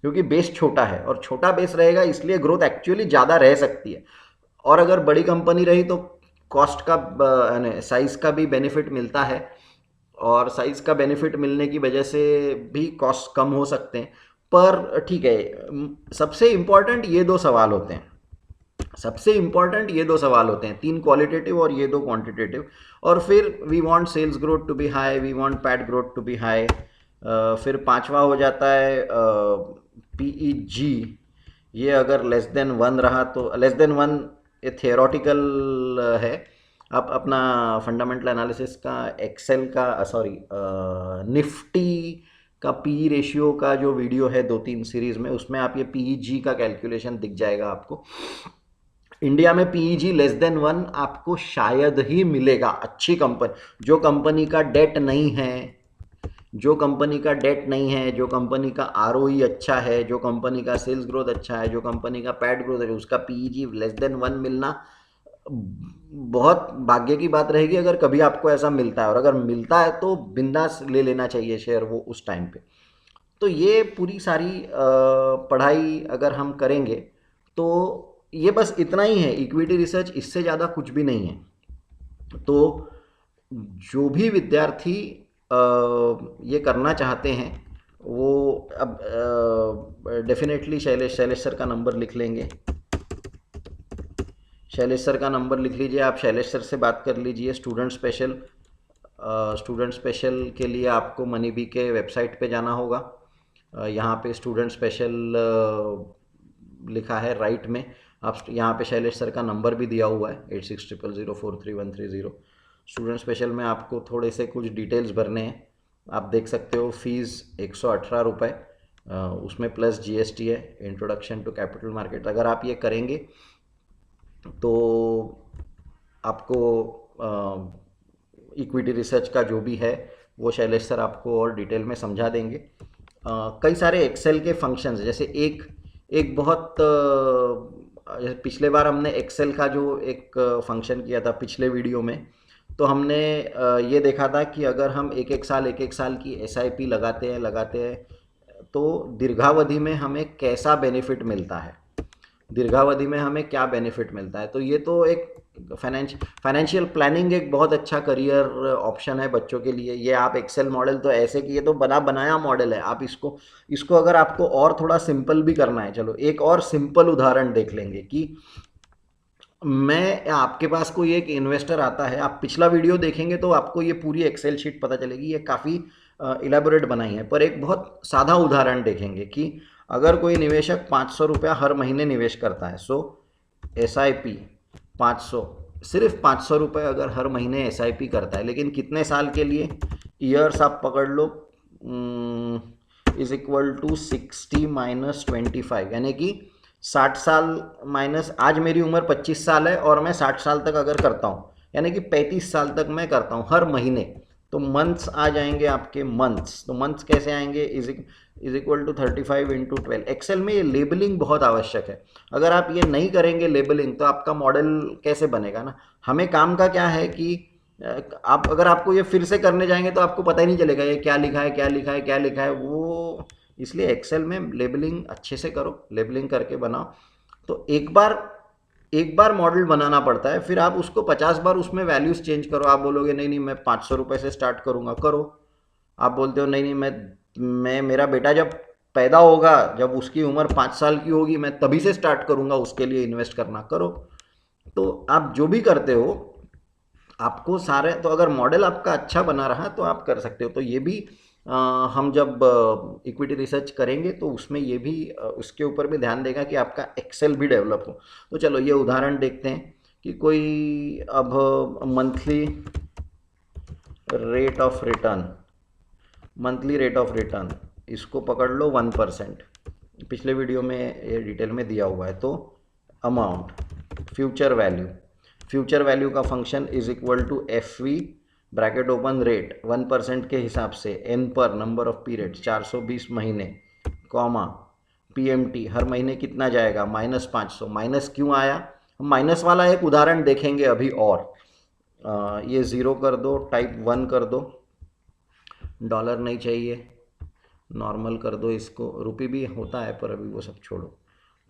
क्योंकि बेस छोटा है और छोटा बेस रहेगा इसलिए ग्रोथ एक्चुअली ज़्यादा रह सकती है। और अगर बड़ी कंपनी रही तो कॉस्ट का साइज़ का भी बेनिफिट मिलता है, और साइज़ का बेनिफिट मिलने की वजह से भी कॉस्ट कम हो सकते हैं। पर ठीक है, सबसे इम्पॉर्टेंट ये दो सवाल होते हैं, सबसे इम्पॉर्टेंट ये दो सवाल होते हैं, 3 क्वालिटेटिव और ये 2 क्वांटिटेटिव। और फिर we want sales growth to be high, we want PAT growth to be high. फिर पांचवा हो जाता है पीईजी। ये अगर लेस देन 1 रहा तो लेस देन 1 ये थियोरटिकल है। आप अपना फंडामेंटल एनालिसिस का एक्सेल का सॉरी निफ्टी का पी रेशियो का जो वीडियो है 2-3 सीरीज में, उसमें आप ये पीईजी का कैलकुलेशन दिख जाएगा आपको। इंडिया में पीईजी लेस देन 1 आपको शायद ही मिलेगा। अच्छी कंपनी, जो कंपनी का डेट नहीं है, जो कंपनी का डेट नहीं है, जो कंपनी का आरओई अच्छा है, जो कंपनी का सेल्स ग्रोथ अच्छा है, जो कंपनी का पैट ग्रोथ है, उसका पीईजी लेस देन 1 मिलना बहुत भाग्य की बात रहेगी अगर कभी आपको ऐसा मिलता है। और अगर मिलता है तो बिंदास ले लेना चाहिए शेयर वो उस टाइम पे। तो ये पूरी सारी पढ़ाई अगर हम करेंगे तो ये बस इतना ही है, इक्विटी रिसर्च, इससे ज़्यादा कुछ भी नहीं है। तो जो भी विद्यार्थी ये करना चाहते हैं वो अब डेफिनेटली शैलेश सर का नंबर लिख लेंगे। शैलेश सर का नंबर लिख लीजिए, आप शैलेश सर से बात कर लीजिए। स्टूडेंट स्पेशल के लिए आपको मनी बी के वेबसाइट पे जाना होगा। यहाँ पे स्टूडेंट स्पेशल लिखा है राइट में। आप यहाँ पे शैलेश सर का नंबर भी दिया हुआ है 8600043130। स्टूडेंट स्पेशल में आपको थोड़े से कुछ डिटेल्स भरने हैं। आप देख सकते हो फीस 118 रुपये, उसमें प्लस जीएसटी है, इंट्रोडक्शन टू कैपिटल मार्केट। अगर आप ये करेंगे तो आपको इक्विटी रिसर्च का जो भी है वो शैलेश सर आपको और डिटेल में समझा देंगे। कई सारे एक्सेल के फंक्शंस, जैसे एक बहुत पिछले बार हमने एक्सेल का जो एक फंक्शन किया था पिछले वीडियो में, तो हमने ये देखा था कि अगर हम एक एक साल की एसआईपी लगाते हैं तो दीर्घावधि में हमें कैसा बेनिफिट मिलता है, दीर्घावधि में हमें क्या बेनिफिट मिलता है। तो ये तो एक फाइनेंशियल प्लानिंग एक बहुत अच्छा करियर ऑप्शन है बच्चों के लिए। ये आप एक्सेल मॉडल तो ऐसे कि ये तो बना बनाया मॉडल है, आप इसको अगर आपको और थोड़ा सिंपल भी करना है, चलो एक और सिंपल उदाहरण देख लेंगे कि मैं आपके पास कोई एक इन्वेस्टर आता है, आप पिछला वीडियो देखेंगे तो आपको ये पूरी एक्सेल शीट पता चलेगी, ये काफ़ी इलेबोरेट बनाई है। पर एक बहुत सादा उदाहरण देखेंगे कि अगर कोई निवेशक 500 रुपया हर महीने निवेश करता है, सो SIP 500, सिर्फ 500 रुपये अगर हर महीने SIP करता है, लेकिन कितने साल के लिए, ईयर्स आप पकड़ लो, इज इक्वल टू 60 माइनस 25, यानी कि 60 साल माइनस, आज मेरी उम्र 25 साल है और मैं 60 साल तक अगर करता हूँ, यानी कि 35 साल तक मैं करता हूँ हर महीने, तो मंथ्स आ जाएंगे आपके मंथ्स। तो मंथ्स कैसे आएंगे, is equal to 35 into 12। Excel में ये लेबलिंग बहुत आवश्यक है। अगर आप ये नहीं करेंगे लेबलिंग तो आपका मॉडल कैसे बनेगा ना। हमें काम का क्या है कि आप अगर आपको ये फिर से करने जाएंगे तो आपको पता ही नहीं चलेगा ये क्या लिखा है क्या लिखा है क्या लिखा है वो। इसलिए एक्सेल में लेबलिंग अच्छे से करो, लेबलिंग करके बनाओ। तो एक बार मॉडल बनाना पड़ता है, फिर आप उसको 50 बार उसमें वैल्यूज चेंज करो। आप बोलोगे नहीं मैं 500 रुपये से स्टार्ट करूँगा, करो। आप बोलते हो नहीं मैं मेरा बेटा जब पैदा होगा, जब उसकी उम्र 5 साल की होगी, मैं तभी से स्टार्ट करूँगा उसके लिए इन्वेस्ट करना, करो। तो आप जो भी करते हो आपको सारे, तो अगर मॉडल आपका अच्छा बना रहा तो आप कर सकते हो। तो ये भी हम जब इक्विटी रिसर्च करेंगे तो उसमें ये भी उसके ऊपर भी ध्यान देगा कि आपका एक्सेल भी डेवलप हो। तो चलो ये उदाहरण देखते हैं कि कोई अब monthly rate of return, monthly rate of return इसको पकड़ लो 1%। पिछले वीडियो में ये डिटेल में दिया हुआ है। तो amount, future value, future value का function is equal to F V bracket open rate 1% के हिसाब से एन पर नंबर ऑफ पीरियड 420 महीने, कॉमा पीएमटी हर महीने कितना जाएगा -500। माइनस क्यों आया, हम माइनस वाला एक उदाहरण देखेंगे अभी। और ये 0 कर दो, टाइप 1 कर दो, डॉलर नहीं चाहिए, नॉर्मल कर दो इसको, रुपये भी होता है पर अभी वो सब छोड़ो।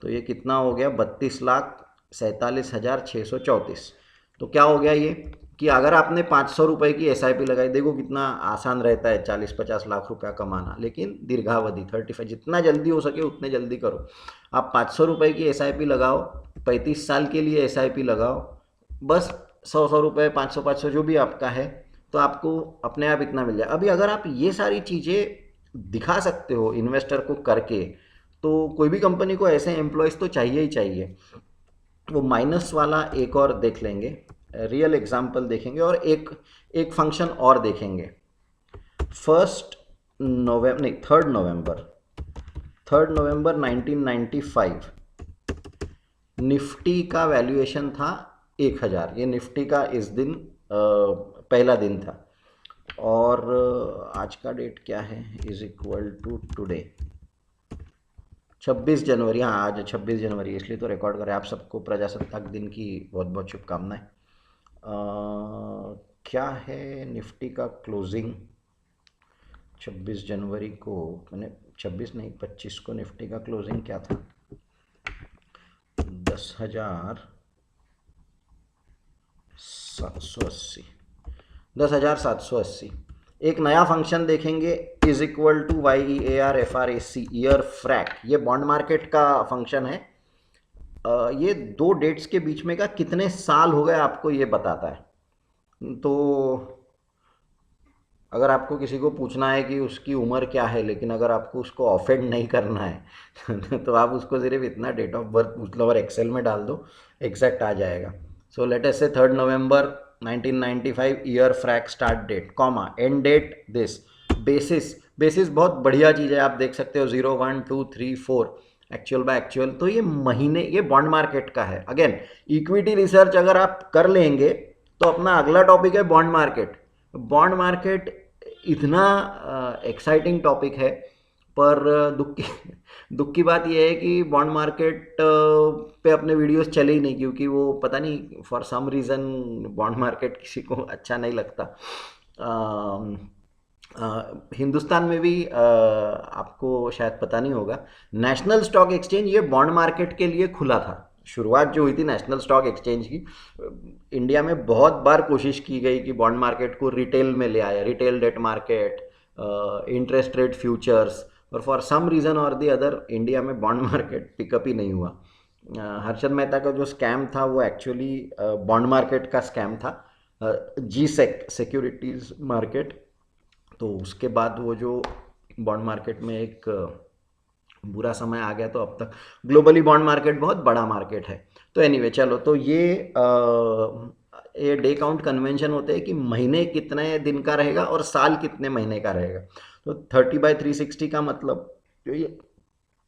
तो ये कितना हो गया, 32,47,634। तो क्या हो गया ये कि अगर आपने 500 रुपये की SIP लगाई, देखो कितना आसान रहता है 40-50 लाख रुपया कमाना, लेकिन दीर्घावधि 35, जितना जल्दी हो सके उतने जल्दी करो। आप 500 रुपये की SIP लगाओ, 35 साल के लिए SIP लगाओ, बस 100 रुपये, 500 जो भी आपका है, तो आपको अपने आप इतना मिल जाए। अभी अगर आप ये सारी चीज़ें दिखा सकते हो इन्वेस्टर को करके, तो कोई भी कंपनी को ऐसे एम्प्लॉयज़ तो चाहिए ही चाहिए। वो माइनस वाला एक और देख लेंगे, रियल एग्जाम्पल देखेंगे, और एक फंक्शन और देखेंगे। 3 नवंबर 1995 निफ्टी का वैल्यूएशन था 1000। ये निफ्टी का इस दिन पहला दिन था। और आज का डेट क्या है, इज इक्वल टू टुडे 26 जनवरी। हाँ, आज 26 जनवरी, इसलिए तो रिकॉर्ड करें। आप सबको प्रजासत्ताक दिन की बहुत बहुत शुभकामनाएं। क्या है निफ्टी का क्लोजिंग 26 जनवरी को, मैंने 26 नहीं 25 को निफ्टी का क्लोजिंग क्या था, 10,780। एक नया फंक्शन देखेंगे, is equal to YEAR year frac. ये बॉन्ड मार्केट का फंक्शन है। ये दो डेट्स के बीच में का कितने साल हो गए आपको ये बताता है। तो अगर आपको किसी को पूछना है कि उसकी उम्र क्या है, लेकिन अगर आपको उसको ऑफेंड नहीं करना है तो आप उसको सिर्फ इतना डेट ऑफ बर्थ पूछ लो और एक्सेल में डाल दो, एग्जैक्ट आ जाएगा। सो लेट अस से 3 नवंबर 1995 year frac start date, comma end date this. Basis बहुत बढ़िया चीज़ है, आप देख सकते हो 0 1 2 3 4 एक्चुअल बाय एक्चुअल। तो ये महीने, ये बॉन्ड मार्केट का है। अगेन इक्विटी रिसर्च अगर आप कर लेंगे तो अपना अगला टॉपिक है बॉन्ड मार्केट। बॉन्ड मार्केट इतना एक्साइटिंग टॉपिक है, पर दुख की बात यह है कि बॉन्ड मार्केट पे अपने वीडियोस चले ही नहीं, क्योंकि वो पता नहीं for some reason bond market किसी को अच्छा नहीं लगता। हिंदुस्तान में भी आपको शायद पता नहीं होगा, नेशनल स्टॉक एक्सचेंज ये बॉन्ड मार्केट के लिए खुला था। शुरुआत जो हुई थी नेशनल स्टॉक एक्सचेंज की, इंडिया में बहुत बार कोशिश की गई कि बॉन्ड मार्केट को रिटेल में ले आया, retail debt market, interest rate futures, और फॉर सम रीज़न और दी अदर इंडिया में बॉन्ड मार्केट पिकअप ही नहीं हुआ। हर्षद मेहता का जो स्कैम था वो एक्चुअली बॉन्ड मार्केट का स्कैम था, GSEC सिक्योरिटीज़ मार्केट। तो उसके बाद वो जो बॉन्ड मार्केट में एक बुरा समय आ गया, तो अब तक ग्लोबली बॉन्ड मार्केट बहुत बड़ा मार्केट है। तो एनीवे चलो, तो ये डे काउंट कन्वेंशन होते हैं कि महीने कितने दिन का रहेगा और साल कितने महीने का रहेगा। तो 30/360 का मतलब जो ये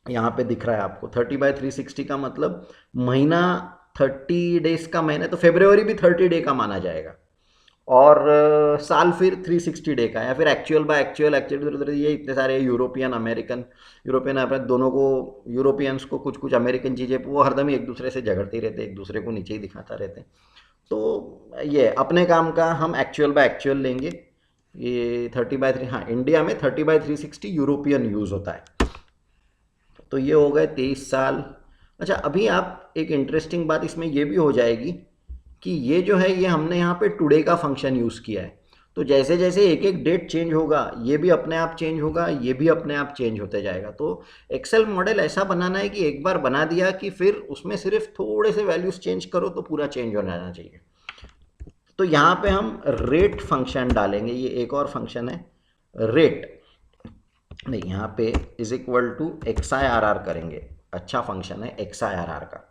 यहाँ पे दिख रहा है आपको, 30/360 का मतलब महीना 30 डेज का महीना, तो फरवरी भी 30 डे का माना जाएगा, और साल फिर 360 डे का, या फिर एक्चुअल बाय एक्चुअल। ये इतने सारे यूरोपियन दोनों को, यूरोपियंस को कुछ कुछ अमेरिकन चीज़ें वो हरदम ही एक दूसरे से झगड़ते ही रहते, एक दूसरे को नीचे ही दिखाता रहते हैं। तो ये अपने काम का हम एक्चुअल बाय एक्चुअल लेंगे। ये 30/3, हाँ इंडिया में 30/360 यूरोपियन यूज़ होता है। तो ये हो गए 23 साल। अच्छा, अभी आप एक इंटरेस्टिंग बात इसमें ये भी हो जाएगी कि ये जो है ये हमने यहाँ पे टुडे का फंक्शन यूज़ किया है। तो जैसे जैसे एक एक डेट चेंज होगा, ये भी अपने आप चेंज होगा, ये भी अपने आप चेंज होते जाएगा। तो एक्सेल मॉडल ऐसा बनाना है कि एक बार बना दिया कि फिर उसमें सिर्फ थोड़े से वैल्यूज़ चेंज करो तो पूरा चेंज हो जाना चाहिए। तो यहाँ पे हम रेट फंक्शन डालेंगे। ये एक और फंक्शन है रेट। नहीं, यहाँ पे इज इक्वल टू XIRR करेंगे। अच्छा फंक्शन है XIRR का।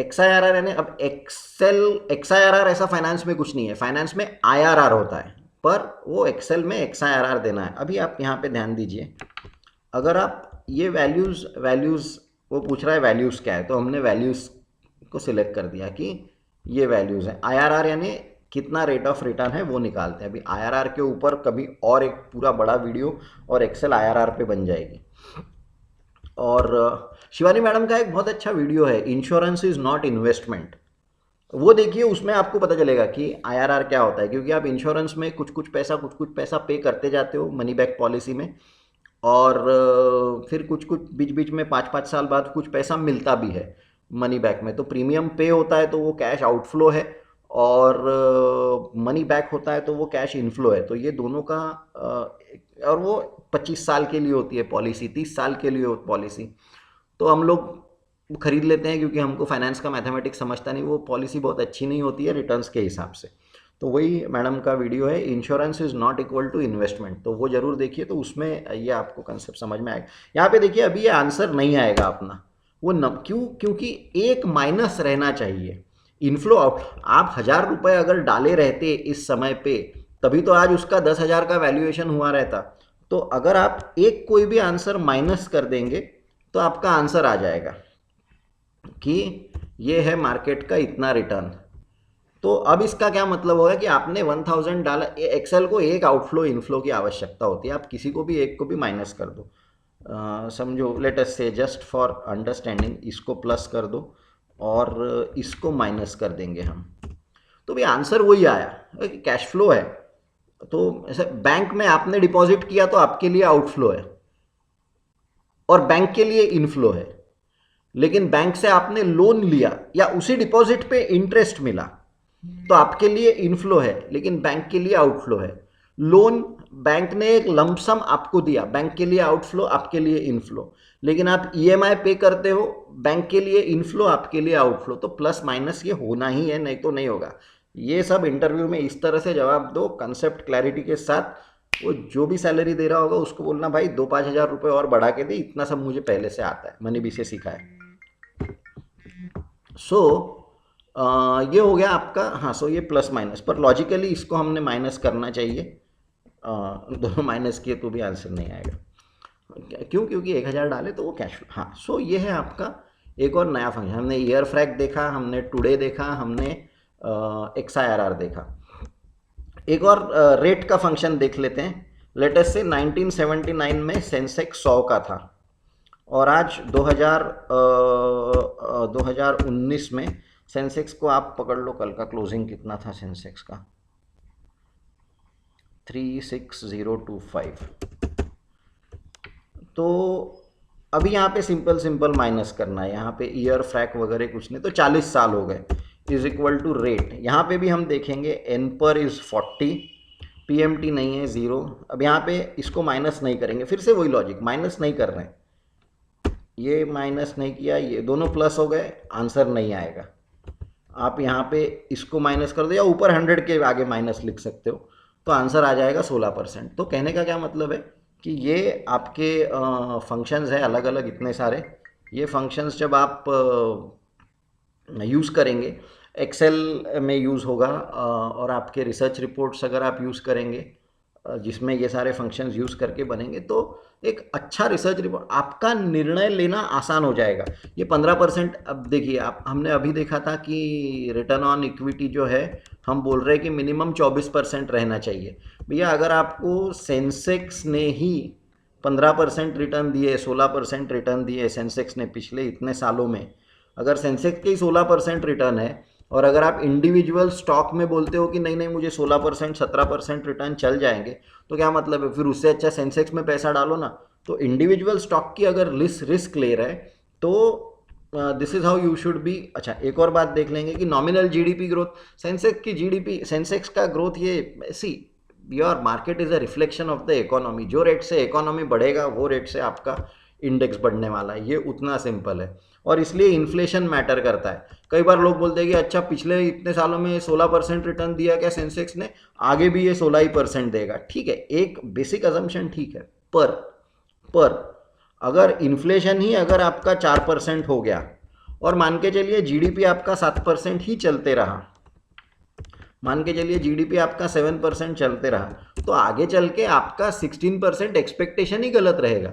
XIRR यानी अब XIRR ऐसा फाइनेंस में कुछ नहीं है, फाइनेंस में IRR होता है, पर वो एक्सेल में XIRR देना है। अभी आप यहाँ पे ध्यान दीजिए, अगर आप ये वैल्यूज़ वो पूछ रहा है वैल्यूज़ क्या है, तो हमने वैल्यूज़ को सिलेक्ट कर दिया कि ये वैल्यूज़ हैं। IRR यानी कितना रेट ऑफ रिटर्न है वो निकालते हैं। अभी IRR के ऊपर कभी और एक पूरा बड़ा वीडियो और एक्सेल IRR पे बन जाएगी। और शिवानी मैडम का एक बहुत अच्छा वीडियो है, इंश्योरेंस इज़ नॉट इन्वेस्टमेंट, वो देखिए, उसमें आपको पता चलेगा कि IRR क्या होता है। क्योंकि आप इंश्योरेंस में कुछ कुछ पैसा पे करते जाते हो मनी बैक पॉलिसी में, और फिर कुछ कुछ बीच बीच में 5-5 साल बाद कुछ पैसा मिलता भी है मनी बैक में। तो प्रीमियम पे होता है तो वो कैश आउटफ्लो है, और मनी बैक होता है तो वो कैश इनफ्लो है। तो ये दोनों का और वो 25 साल के लिए होती है पॉलिसी, 30 साल के लिए पॉलिसी। तो हम लोग खरीद लेते हैं क्योंकि हमको फाइनेंस का मैथमेटिक्स समझता नहीं, वो पॉलिसी बहुत अच्छी नहीं होती है रिटर्न्स के हिसाब से। तो वही मैडम का वीडियो है, insurance is not equal to investment, तो वो जरूर देखिए, तो उसमें ये आपको कंसेप्ट समझ में आएगा। यहाँ पे देखिए, अभी ये आंसर नहीं आएगा अपना, वो क्योंकि एक माइनस रहना चाहिए इनफ्लो आउट। आप 1000 रुपये अगर डाले रहते इस समय पे, तभी तो आज उसका 10,000 का वैल्यूएशन हुआ रहता। तो अगर आप एक कोई भी आंसर माइनस कर देंगे तो आपका आंसर आ जाएगा कि ये है मार्केट का इतना रिटर्न। तो अब इसका क्या मतलब होगा कि आपने 1000 डाला, एक्सेल को एक आउटफ्लो इनफ्लो की आवश्यकता होती है, आप किसी को भी एक को भी माइनस कर दो। समझो, लेट अस से जस्ट फॉर अंडरस्टैंडिंग इसको प्लस कर दो और इसको माइनस कर देंगे हम, तो भी आंसर वही आया कि कैश फ्लो है। तो ऐसे बैंक में आपने डिपॉजिट किया तो आपके लिए आउटफ्लो है और बैंक के लिए इनफ्लो है। लेकिन बैंक से आपने लोन लिया या उसी डिपॉजिट पे इंटरेस्ट मिला तो आपके लिए इनफ्लो है, लेकिन बैंक के लिए आउटफ्लो है। लोन बैंक ने एक लमसम आपको दिया, बैंक के लिए आउटफ्लो, आपके लिए इनफ्लो। लेकिन आप EMI पे करते हो, बैंक के लिए इनफ्लो, आपके लिए आउटफ्लो। तो प्लस माइनस ये होना ही है, नहीं तो नहीं होगा। ये सब इंटरव्यू में इस तरह से जवाब दो, कंसेप्ट क्लैरिटी के साथ। वो जो भी सैलरी दे रहा होगा उसको बोलना, भाई 2-5 हज़ार रुपये और बढ़ा के दे, इतना सब मुझे पहले से आता है, मैंने भी से सीखा है। सो ये हो गया आपका। हाँ, सो ये प्लस माइनस, पर लॉजिकली इसको हमने माइनस करना चाहिए। दोनों माइनस किए तो भी आंसर नहीं आएगा। क्यों? क्योंकि 1000 डाले तो वो कैश। हाँ, सो ये है आपका एक और नया फंक्शन। हमने ईयर फ्रैक देखा, हमने टुडे देखा, हमने XIRR देखा। एक और रेट का फंक्शन देख लेते हैं। लेट अस से 1979 में सेंसेक्स 100 का था और आज 2019 में सेंसेक्स को आप पकड़ लो, कल का क्लोजिंग कितना था सेंसेक्स का, 36025। तो अभी यहाँ पे सिंपल माइनस करना है, यहाँ पे ईयर फ्रैक वगैरह कुछ नहीं, तो 40 साल हो गए इज इक्वल टू रेट। यहाँ पे भी हम देखेंगे एन पर इज 40, PMT नहीं है 0। अब यहाँ पे इसको माइनस नहीं करेंगे, फिर से वही लॉजिक, माइनस नहीं कर रहे हैं, ये माइनस नहीं किया, ये दोनों प्लस हो गए, आंसर नहीं आएगा। आप यहाँ पे इसको माइनस कर दो या ऊपर 100 के आगे माइनस लिख सकते हो, तो आंसर आ जाएगा 16%। तो कहने का क्या मतलब है कि ये आपके फंक्शंस हैं अलग अलग इतने सारे। ये फंक्शंस जब आप यूज़ करेंगे, एक्सेल में यूज़ होगा, और आपके रिसर्च रिपोर्ट्स अगर आप यूज़ करेंगे जिसमें ये सारे फंक्शंस यूज़ करके बनेंगे, तो एक अच्छा रिसर्च रिपोर्ट, आपका निर्णय लेना आसान हो जाएगा। ये 15%, अब देखिए आप, हमने अभी देखा था कि रिटर्न ऑन इक्विटी जो है, हम बोल रहे हैं कि मिनिमम 24% रहना चाहिए। भैया अगर आपको सेंसेक्स ने ही 15% रिटर्न दिए, 16% रिटर्न दिए सेंसेक्स ने पिछले इतने सालों में, अगर सेंसेक्स के ही 16% रिटर्न है और अगर आप इंडिविजुअल स्टॉक में बोलते हो कि नहीं नहीं मुझे 16% 17% रिटर्न चल जाएंगे, तो क्या मतलब है? फिर उससे अच्छा सेंसेक्स में पैसा डालो ना। तो इंडिविजुअल स्टॉक की अगर रिस्क ले रहे तो this is how you should be. अच्छा, एक और बात देख लेंगे कि नॉमिनल GDP ग्रोथ, सेंसेक्स की GDP, सेंसेक्स का ग्रोथ, ये see your market is a reflection of the economy. जो रेट से इकोनॉमी बढ़ेगा वो रेट से आपका इंडेक्स बढ़ने वाला है, ये उतना सिंपल है। और इसलिए इन्फ्लेशन मैटर करता है। कई बार लोग बोलते हैं कि अच्छा पिछले इतने सालों में 16% रिटर्न दिया क्या सेंसेक्स ने, आगे भी ये 16% देगा। ठीक है, एक बेसिक अजम्पशन ठीक है, पर अगर इन्फ्लेशन ही अगर आपका 4% हो गया और मान के चलिए जीडीपी आपका 7% ही चलते रहा, मान के चलिए जीडीपी आपका 7% चलते रहा, तो आगे चल के आपका 16% एक्सपेक्टेशन ही गलत रहेगा।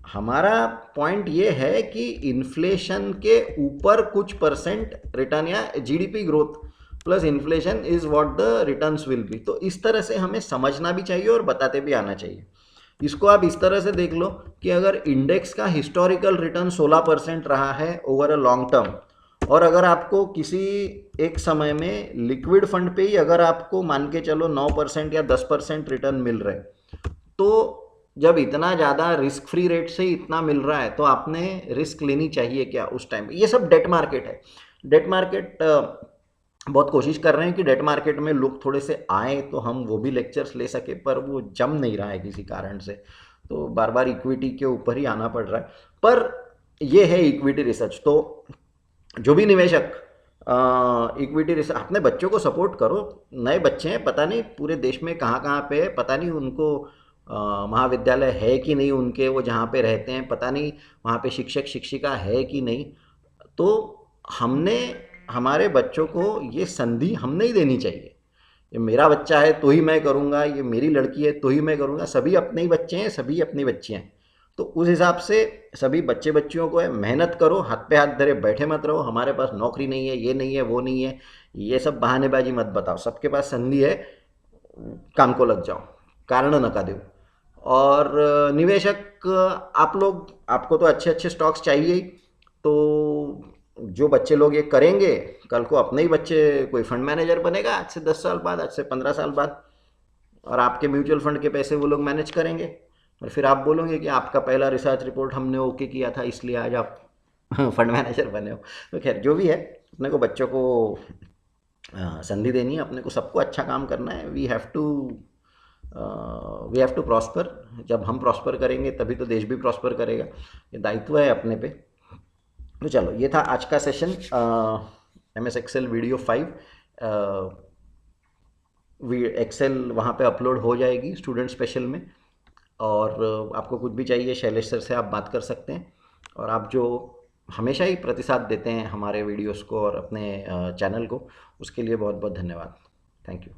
हमारा पॉइंट ये है कि इन्फ्लेशन के ऊपर कुछ परसेंट रिटर्न या GDP growth plus inflation is what the returns will be. तो इस तरह से हमें समझना भी चाहिए और बताते भी आना चाहिए। इसको आप इस तरह से देख लो कि अगर इंडेक्स का हिस्टोरिकल रिटर्न 16% रहा है ओवर अ लॉन्ग टर्म, और अगर आपको किसी एक समय में लिक्विड फंड पे ही अगर आपको मान के चलो 9% या 10% रिटर्न मिल रहे, तो जब इतना ज़्यादा रिस्क फ्री रेट से इतना मिल रहा है तो आपने रिस्क लेनी चाहिए क्या उस टाइम पे। ये सब डेट मार्केट है। डेट मार्केट बहुत कोशिश कर रहे हैं कि डेट मार्केट में लोग थोड़े से आए तो हम वो भी लेक्चर्स ले सके, पर वो जम नहीं रहा है किसी कारण से, तो बार बार इक्विटी के ऊपर ही आना पड़ रहा है। पर ये है इक्विटी रिसर्च। तो जो भी निवेशक इक्विटी रिसर्च, अपने बच्चों को सपोर्ट करो। नए बच्चे हैं, पता नहीं पूरे देश में कहाँ कहाँ पे है, पता नहीं उनको महाविद्यालय है कि नहीं उनके, वो जहाँ पे रहते हैं पता नहीं वहाँ पे शिक्षक शिक्षिका है कि नहीं। तो हमने हमारे बच्चों को ये संधि हमने ही देनी चाहिए। ये मेरा बच्चा है तो ही मैं करूँगा, ये मेरी लड़की है तो ही मैं करूँगा। सभी अपने ही बच्चे हैं, सभी अपनी बच्चियाँ हैं। तो उस हिसाब से सभी बच्चे बच्चियों को है, मेहनत करो, हाथ पे हाथ धरे बैठे मत रहो हमारे पास नौकरी नहीं है, ये नहीं है, वो नहीं है, ये सब बहानेबाजी मत बताओ। सबके पास संधि है, काम को लग जाओ, कारण नका दो। और निवेशक आप लोग, आपको तो अच्छे अच्छे स्टॉक्स चाहिए ही, तो जो बच्चे लोग ये करेंगे, कल को अपने ही बच्चे कोई फंड मैनेजर बनेगा आज से 10 साल बाद, आज से 15 साल बाद, और आपके म्यूचुअल फंड के पैसे वो लोग मैनेज करेंगे। और फिर आप बोलोगे कि आपका पहला रिसर्च रिपोर्ट हमने ओके किया था इसलिए आज आप फंड मैनेजर बने हो। तो खैर जो भी है, अपने को बच्चों को संधि देनी है, अपने को सबको अच्छा काम करना है। We have to prosper. जब हम प्रॉस्पर करेंगे तभी तो देश भी प्रॉस्पर करेगा। ये दायित्व है अपने पे। तो चलो, ये था आज का session MS Excel video 5। Excel वहाँ पे अपलोड हो जाएगी स्टूडेंट स्पेशल में, और आपको कुछ भी चाहिए शैलेश सर से आप बात कर सकते हैं। और आप जो हमेशा ही प्रतिसाद देते हैं हमारे वीडियोस को और अपने चैनल को, उसके लिए बहुत बहुत धन्यवाद। Thank you.